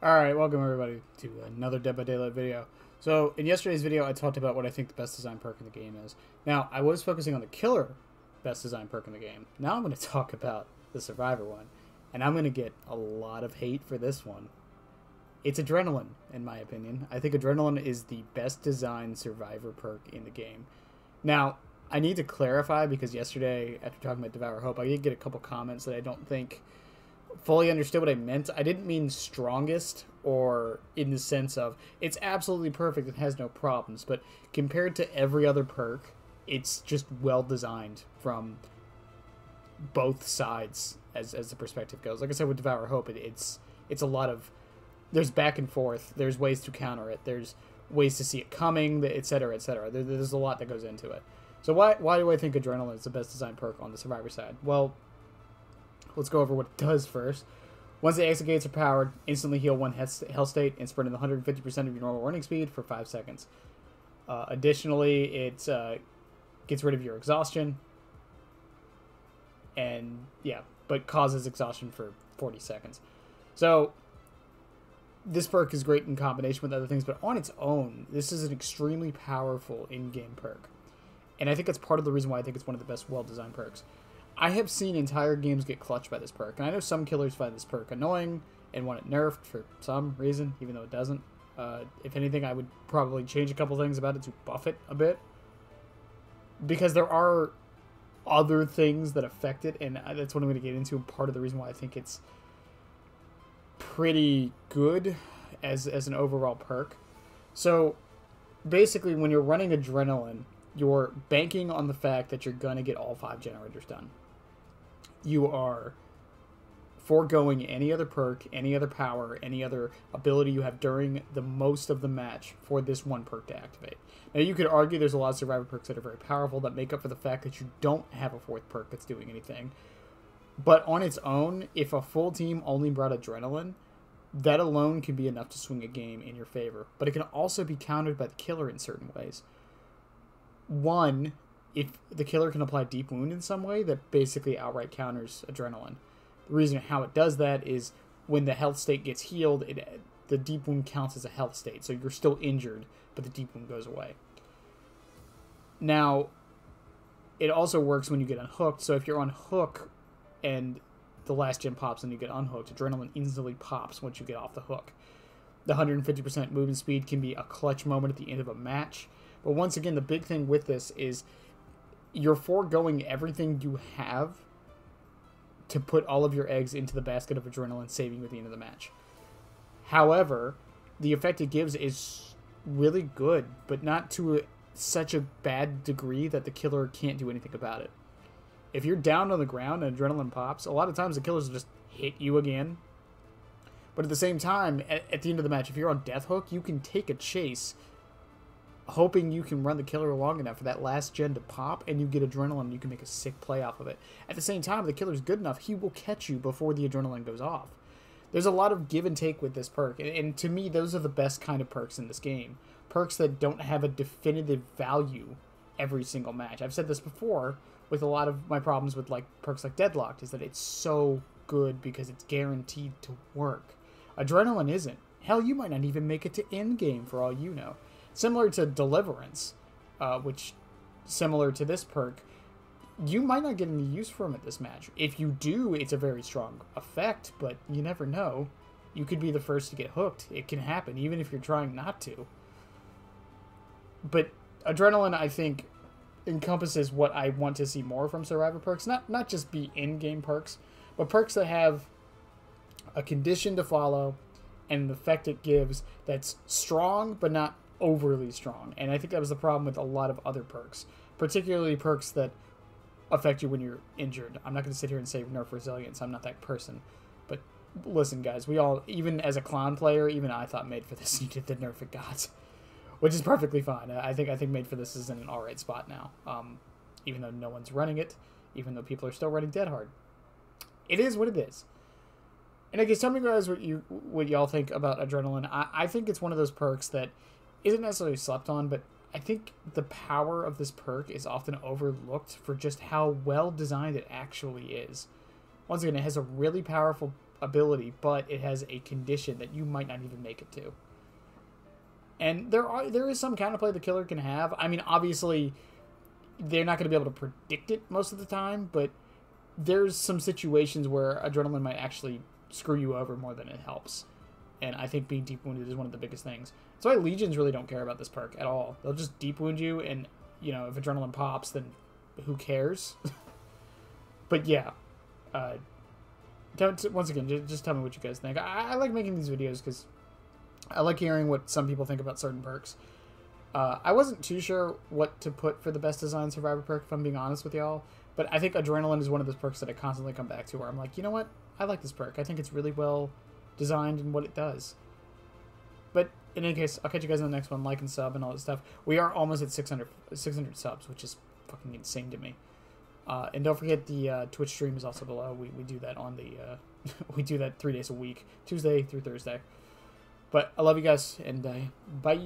Alright, welcome everybody to another Dead by Daylight video. So, in yesterday's video, I talked about what I think the best design perk in the game is. Now, I was focusing on the killer best design perk in the game. Now I'm going to talk about the survivor one. And I'm going to get a lot of hate for this one. It's adrenaline, in my opinion. I think adrenaline is the best designed survivor perk in the game. Now, I need to clarify because yesterday, after talking about Devour Hope, I did get a couple comments that I don't think fully understood what I meant. I didn't mean strongest or in the sense of it's absolutely perfect and has no problems, but compared to every other perk, it's just well designed from both sides as the perspective goes. Like I said with Devour Hope, it's a lot of, there's back and forth, there's ways to counter it, there's ways to see it coming, etc., etc. There's a lot that goes into it. So why do I think Adrenaline is the best design perk on the survivor side? Well, let's go over what it does first. Once the exit gates are powered, instantly heal one health state and sprint at 150% of your normal running speed for 5 seconds. Additionally, it gets rid of your exhaustion. And, yeah, but causes exhaustion for 40 seconds. So, this perk is great in combination with other things, but on its own, this is an extremely powerful in-game perk. And I think that's part of the reason why I think it's one of the best well-designed perks. I have seen entire games get clutched by this perk, and I know some killers find this perk annoying and want it nerfed for some reason, even though it doesn't. If anything, I would probably change a couple things about it to buff it a bit, because there are other things that affect it, and that's what I'm going to get into. Part of the reason why I think it's pretty good as an overall perk. So, basically, when you're running Adrenaline, you're banking on the fact that you're going to get all 5 generators done. You are foregoing any other perk, any other power, any other ability you have during the most of the match for this one perk to activate. Now, you could argue there's a lot of survivor perks that are very powerful that make up for the fact that you don't have a 4th perk that's doing anything. But on its own, if a full team only brought Adrenaline, that alone can be enough to swing a game in your favor. But it can also be countered by the killer in certain ways. One, if the killer can apply Deep Wound in some way, that basically outright counters Adrenaline. The reason how it does that is when the health state gets healed, the Deep Wound counts as a health state. So you're still injured, but the Deep Wound goes away. Now, it also works when you get unhooked. So if you're on hook and the last gen pops and you get unhooked, Adrenaline instantly pops once you get off the hook. The 150% movement speed can be a clutch moment at the end of a match. But once again, the big thing with this is you're foregoing everything you have to put all of your eggs into the basket of Adrenaline, saving you at the end of the match. However, the effect it gives is really good, but not to such a bad degree that the killer can't do anything about it. If you're down on the ground and Adrenaline pops, a lot of times the killers will just hit you again. But at the same time, at the end of the match, if you're on Death Hook, you can take a chase, hoping you can run the killer long enough for that last gen to pop, and you get Adrenaline, and you can make a sick play off of it. At the same time, if the killer's good enough, he will catch you before the Adrenaline goes off. There's a lot of give and take with this perk, and to me, those are the best kind of perks in this game. Perks that don't have a definitive value every single match. I've said this before with a lot of my problems with like perks like Deadlocked, is that it's so good because it's guaranteed to work. Adrenaline isn't. Hell, you might not even make it to end game for all you know. Similar to Deliverance, which, similar to this perk, you might not get any use from it this match. If you do, it's a very strong effect, but you never know. You could be the first to get hooked. It can happen, even if you're trying not to. But Adrenaline, I think, encompasses what I want to see more from survivor perks. Not just be in-game perks, but perks that have a condition to follow and the effect it gives that's strong, but not overly strong. And I think that was the problem with a lot of other perks, particularly perks that affect you when you're injured. I'm not going to sit here and say nerf resilience. I'm not that person. But listen, guys, we all, even as a clown player, even I thought Made for This needed the nerf it got, which is perfectly fine. I think Made for This is in an alright spot now, even though no one's running it, even though people are still running Dead Hard. It is what it is. And I guess tell me, guys, what y'all think about Adrenaline. I think it's one of those perks that isn't necessarily slept on, but I think the power of this perk is often overlooked for just how well designed it actually is. Once again, it has a really powerful ability, but it has a condition that you might not even make it to. And there is some counterplay the killer can have. I mean, obviously, they're not going to be able to predict it most of the time, but there's some situations where adrenaline might actually screw you over more than it helps. And I think being deep wounded is one of the biggest things. That's why legions really don't care about this perk at all. They'll just deep wound you, and you know, if adrenaline pops, then who cares? But yeah, once again, just tell me what you guys think. I like making these videos because I like hearing what some people think about certain perks. I wasn't too sure what to put for the best design survivor perk, if I'm being honest with y'all. But I think adrenaline is one of those perks that I constantly come back to, where I'm like, you know what? I like this perk. I think it's really well designed in what it does. But in any case, I'll catch you guys in the next one. Like and sub and all that stuff. We are almost at 600 subs, which is fucking insane to me. And don't forget the Twitch stream is also below. We do that on the we do that 3 days a week, Tuesday through Thursday. But I love you guys, and bye.